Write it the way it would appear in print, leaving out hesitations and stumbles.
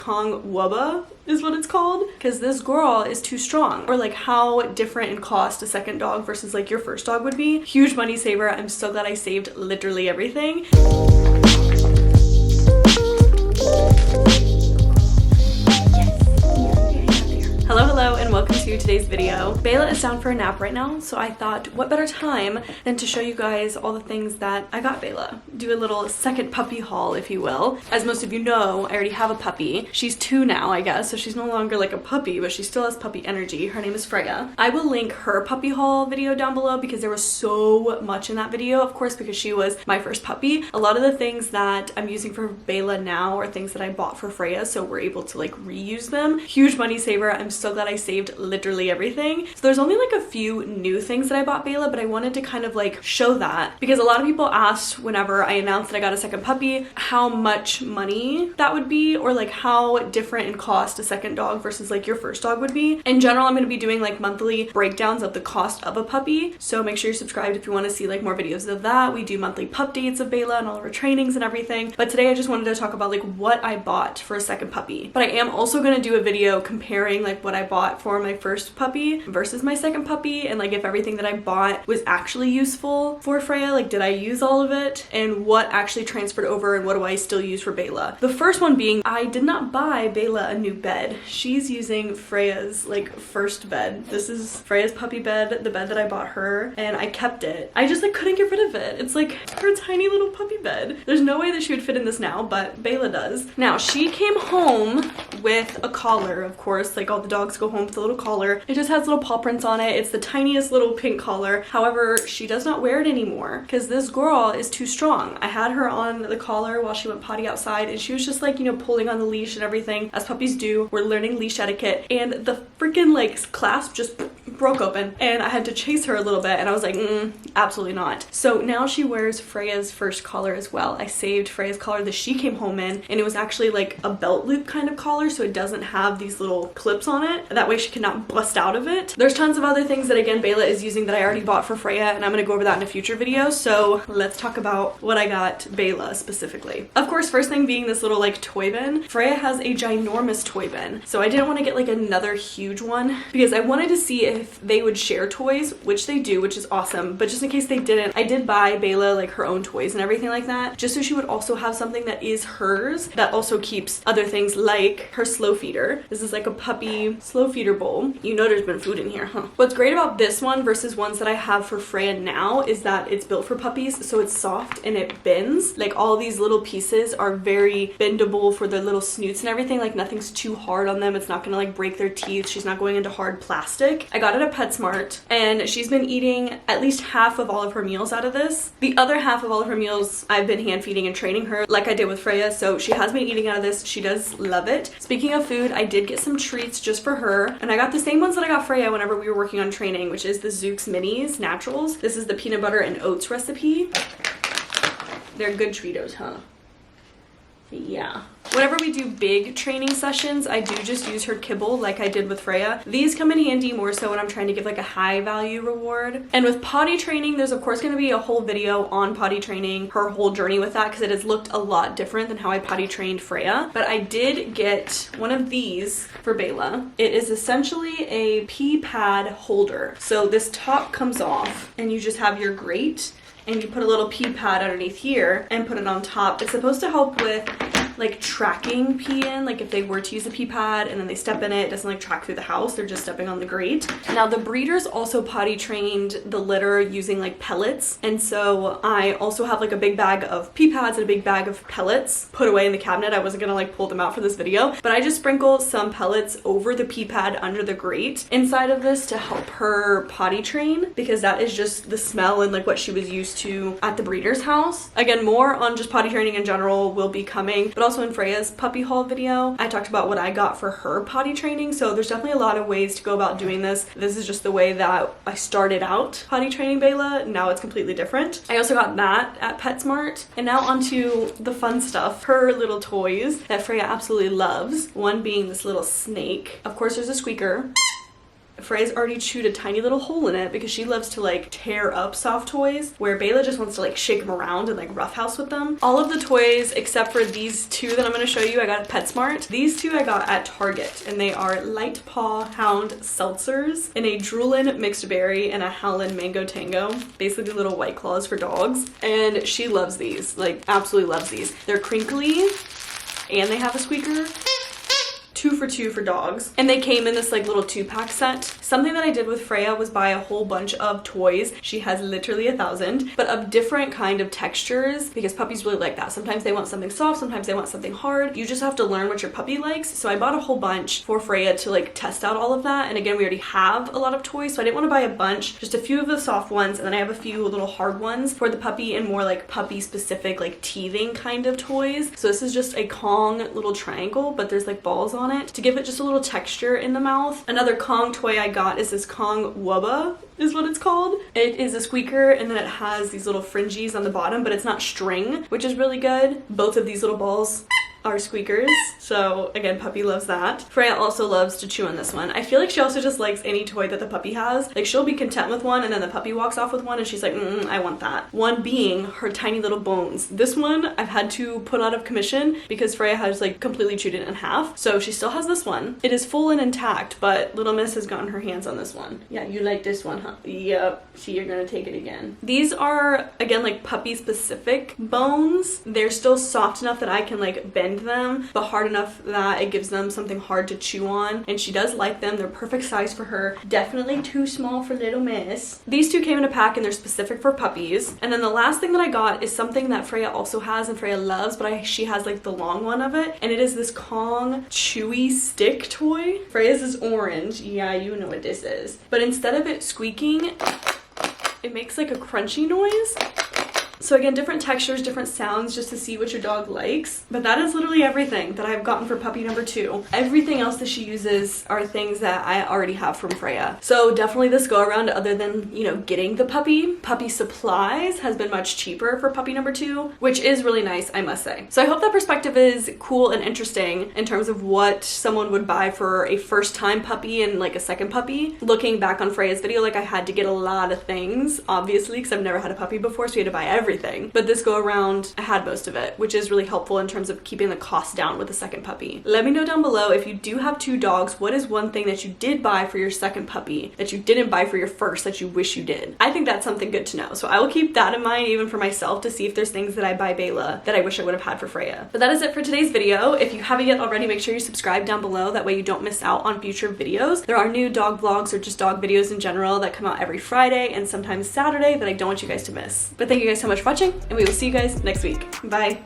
Kong Wubba is what it's called, because this girl is too strong. Or like how different in cost a second dog versus like your first dog would be. Huge money saver. I'm so glad I saved literally everything. Hello, and welcome to today's video. Beyla is down for a nap right now, so I thought what better time than to show you guys all the things that I got Beyla. Do a little second puppy haul, if you will. As most of you know, I already have a puppy. She's 2 now, I guess, so she's no longer like a puppy, but she still has puppy energy. Her name is Freya. I will link her puppy haul video down below because there was so much in that video, of course, because she was my first puppy. A lot of the things that I'm using for Beyla now are things that I bought for Freya, so we're able to like reuse them. Huge money saver. I'm so glad I saved literally everything. So there's only like a few new things that I bought Beyla, but I wanted to kind of like show that because a lot of people asked whenever I announced that I got a second puppy how much money that would be, or like how different in cost a second dog versus like your first dog would be. In general, I'm going to be doing like monthly breakdowns of the cost of a puppy, so make sure you're subscribed if you want to see like more videos of that. We do monthly pup dates of Beyla and all of her trainings and everything, but today I just wanted to talk about like what I bought for a second puppy. But I am also going to do a video comparing like what I bought for my first puppy versus my second puppy, and like if everything that I bought was actually useful for Freya, like did I use all of it, and what actually transferred over and what do I still use for Beyla. The first one being, I did not buy Beyla a new bed. She's using Freya's like first bed. This is Freya's puppy bed, the bed that I bought her, and I kept it. I just like couldn't get rid of it. It's like her tiny little puppy bed. There's no way that she would fit in this now, but Beyla does. Now she came home with a collar, of course, like all the dogs go home with a little collar. It just has little paw prints on it. It's the tiniest little pink collar. However, she does not wear it anymore because this girl is too strong. I had her on the collar while she went potty outside, and she was just like, you know, pulling on the leash and everything as puppies do. We're learning leash etiquette, and the freaking like clasp just broke open, and I had to chase her a little bit, and I was like, absolutely not. So now she wears Freya's first collar as well. I saved Freya's collar that she came home in, and it was actually like a belt loop kind of collar, so it doesn't have these little clips on it. That way she cannot bust out of it. There's tons of other things that again Beyla is using that I already bought for Freya, and I'm gonna go over that in a future video. So let's talk about what I got Beyla specifically. Of course, first thing being this little like toy bin. Freya has a ginormous toy bin, so I didn't want to get like another huge one because I wanted to see if they would share toys, which they do, which is awesome. But just in case they didn't, I did buy Beyla like her own toys and everything like that, just so she would also have something that is hers that also keeps other things like her slow feeder. This is like a puppy slow feeder bowl. You know there's been food in here, huh? What's great about this one versus ones that I have for Freya now is that it's built for puppies, so it's soft and it bends. Like all these little pieces are very bendable for their little snoots and everything. Like nothing's too hard on them. It's not gonna like break their teeth. She's not going into hard plastic. I got it at PetSmart, and she's been eating at least half of all of her meals out of this. The other half of all of her meals I've been hand feeding and training her like I did with Freya, so she has been eating out of this. She does love it. Speaking of food, I did get some treats just for her, and I got the same ones that I got Freya whenever we were working on training, which is the Zooks Minis Naturals. This is the peanut butter and oats recipe. They're good Treatos, huh? Yeah. Whenever we do big training sessions, I do just use her kibble like I did with Freya. These come in handy more so when I'm trying to give like a high value reward. And with potty training, there's of course going to be a whole video on potty training, her whole journey with that, because it has looked a lot different than how I potty trained Freya. But I did get one of these for Beyla. It is essentially a pee pad holder. So this top comes off and you just have your grate, and you put a little pee pad underneath here and put it on top. It's supposed to help with like tracking pee in, like if they were to use a pee pad and then they step in it, it doesn't like track through the house, they're just stepping on the grate. Now the breeders also potty trained the litter using like pellets, and so I also have like a big bag of pee pads and a big bag of pellets put away in the cabinet. I wasn't gonna like pull them out for this video, but I just sprinkle some pellets over the pee pad under the grate inside of this to help her potty train, because that is just the smell and like what she was used to at the breeder's house. Again, more on just potty training in general will be coming, but also in Freya's puppy haul video, I talked about what I got for her potty training. So there's definitely a lot of ways to go about doing this. This is just the way that I started out potty training Beyla. Now it's completely different. I also got that at PetSmart. And now onto the fun stuff, her little toys that Freya absolutely loves. One being this little snake. Of course, there's a squeaker. Freya's already chewed a tiny little hole in it because she loves to like tear up soft toys, where Beyla just wants to like shake them around and like roughhouse with them. All of the toys except for these two that I'm going to show you I got at PetSmart. These two I got at Target, and they are Light Paw Hound Seltzers in a Droolin Mixed Berry and a Howlin Mango Tango. Basically little White Claws for dogs. And she loves these, like absolutely loves these. They're crinkly and they have a squeaker. 2 for $2 for dogs, and they came in this like little 2-pack set. Something that I did with Freya was buy a whole bunch of toys. She has literally 1,000, but of different kind of textures, because puppies really like that. Sometimes they want something soft, sometimes they want something hard. You just have to learn what your puppy likes. So I bought a whole bunch for Freya to like test out all of that. And again, we already have a lot of toys, so I didn't want to buy a bunch, just a few of the soft ones, and then I have a few little hard ones for the puppy and more like puppy specific like teething kind of toys. So this is just a Kong little triangle, but there's like balls on it to give it just a little texture in the mouth. Another Kong toy I got is this Kong Wubba is what it's called. It is a squeaker, and then it has these little fringes on the bottom, but it's not string, which is really good. Both of these little balls are squeakers, so again, puppy loves that. Freya also loves to chew on this one. I feel like she also just likes any toy that the puppy has. Like she'll be content with one, and then the puppy walks off with one and she's like, I want that. One being her tiny little bones. This one I've had to put out of commission because Freya has like completely chewed it in half, so she still has this one. It is full and intact, but little miss has gotten her hands on this one. Yeah, you like this one, huh? Yep. See, you're gonna take it again. These are again like puppy specific bones. They're still soft enough that I can like bend them, but hard enough that it gives them something hard to chew on, and she does like them. They're perfect size for her. Definitely too small for little miss. These two came in a pack and they're specific for puppies. And then the last thing that I got is something that Freya also has and Freya loves, but she has like the long one of it, and it is this Kong chewy stick toy. Freya's is orange. Yeah, you know what this is. But instead of it squeaking, it makes like a crunchy noise. So again, different textures, different sounds, just to see what your dog likes. But that is literally everything that I've gotten for puppy number 2. Everything else that she uses are things that I already have from Freya. So definitely this go around, other than, you know, getting the puppy supplies has been much cheaper for puppy number 2, which is really nice, I must say. So I hope that perspective is cool and interesting in terms of what someone would buy for a first time puppy and like a second puppy. Looking back on Freya's video, like I had to get a lot of things, obviously, because I've never had a puppy before, so we had to buy everything. But this go around, I had most of it, which is really helpful in terms of keeping the cost down with the second puppy. Let me know down below, if you do have 2 dogs, what is one thing that you did buy for your second puppy that you didn't buy for your first that you wish you did? I think that's something good to know. So I will keep that in mind even for myself, to see if there's things that I buy Beyla that I wish I would have had for Freya. But that is it for today's video. If you haven't yet already, make sure you subscribe down below. That way you don't miss out on future videos. There are new dog vlogs or just dog videos in general that come out every Friday and sometimes Saturday that I don't want you guys to miss. But thank you guys so much for watching, and we will see you guys next week. Bye.